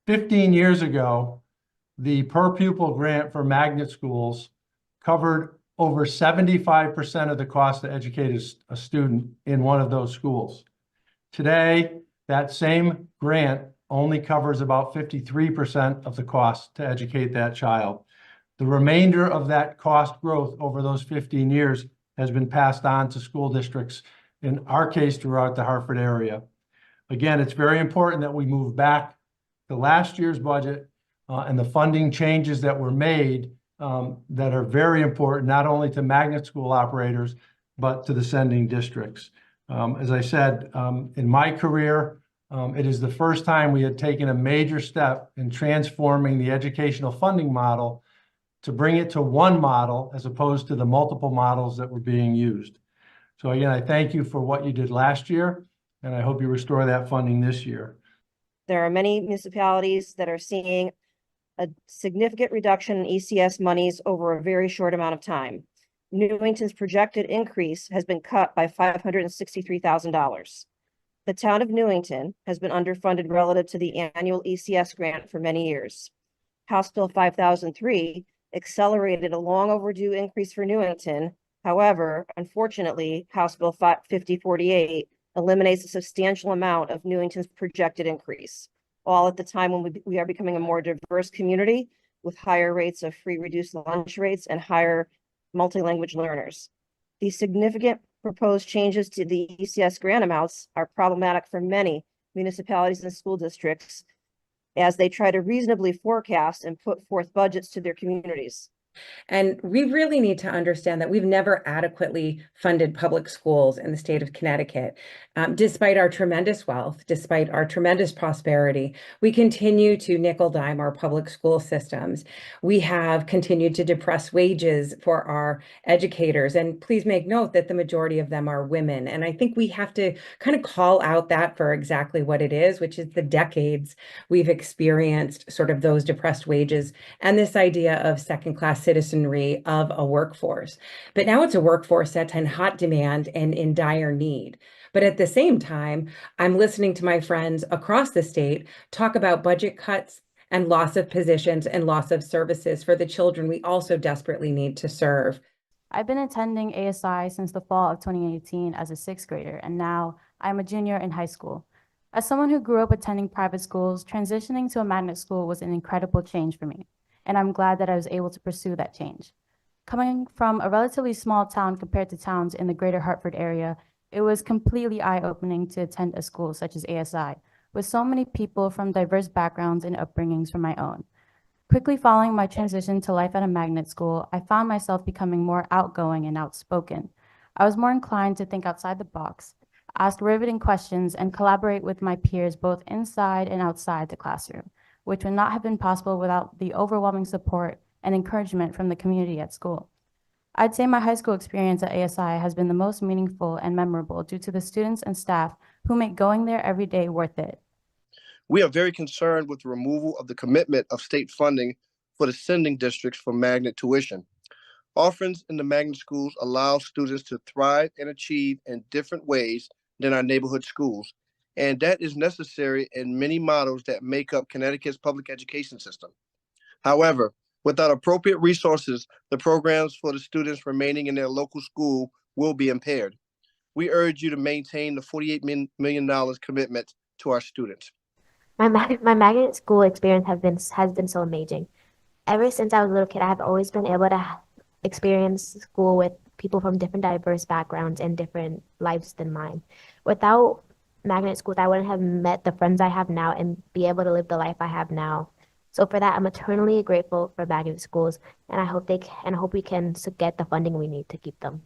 15 years ago, the per pupil grant for magnet schools covered over 75% of the cost to educate a student in one of those schools. Today, that same grant only covers about 53% of the cost to educate that child. The remainder of that cost growth over those 15 years has been passed on to school districts, in our case, throughout the Hartford area. Again, it's very important that we move back to last year's budget and the funding changes that were made that are very important, not only to magnet school operators, but to the sending districts. As I said, in my career, it is the first time we had taken a major step in transforming the educational funding model to bring it to one model as opposed to the multiple models that were being used. So again, I thank you for what you did last year, and I hope you restore that funding this year. There are many municipalities that are seeing a significant reduction in ECS monies over a very short amount of time. Newington's projected increase has been cut by $563,000. The town of Newington has been underfunded relative to the annual ECS grant for many years. House Bill 5003 accelerated a long overdue increase for Newington. However, unfortunately, House Bill 5048 eliminates a substantial amount of Newington's projected increase, all at the time when we are becoming a more diverse community with higher rates of free reduced lunch rates and higher multilanguage learners. These significant proposed changes to the ECS grant amounts are problematic for many municipalities and school districts as they try to reasonably forecast and put forth budgets to their communities. And we really need to understand that we've never adequately funded public schools in the state of Connecticut. Despite our tremendous wealth, despite our tremendous prosperity, we continue to nickel dime our public school systems. We have continued to depress wages for our educators. And please make note that the majority of them are women. And I think we have to kind of call out that for exactly what it is, which is the decades we've experienced sort of those depressed wages and this idea of second-class citizenry of a workforce. But now it's a workforce that's in hot demand and in dire need. But at the same time, I'm listening to my friends across the state talk about budget cuts and loss of positions and loss of services for the children we also desperately need to serve. I've been attending ASI since the fall of 2018 as a sixth grader, and now I'm a junior in high school. As someone who grew up attending private schools, transitioning to a magnet school was an incredible change for me, and I'm glad that I was able to pursue that change. Coming from a relatively small town compared to towns in the greater Hartford area, it was completely eye-opening to attend a school such as ASI, with so many people from diverse backgrounds and upbringings from my own. Quickly following my transition to life at a magnet school, I found myself becoming more outgoing and outspoken. I was more inclined to think outside the box, ask riveting questions, and collaborate with my peers both inside and outside the classroom, which would not have been possible without the overwhelming support and encouragement from the community at school. I'd say my high school experience at ASI has been the most meaningful and memorable due to the students and staff who make going there every day worth it. We are very concerned with the removal of the commitment of state funding for the sending districts for magnet tuition. Offerings in the magnet schools allow students to thrive and achieve in different ways than our neighborhood schools, and that is necessary in many models that make up Connecticut's public education system. However, without appropriate resources, the programs for the students remaining in their local school will be impaired. We urge you to maintain the $48 million commitment to our students. My magnet school experience has been so amazing. Ever since I was a little kid, I have always been able to experience school with people from different diverse backgrounds and different lives than mine. Without magnet schools, I wouldn't have met the friends I have now and be able to live the life I have now. So for that, I'm eternally grateful for magnet schools, and I hope we can get the funding we need to keep them.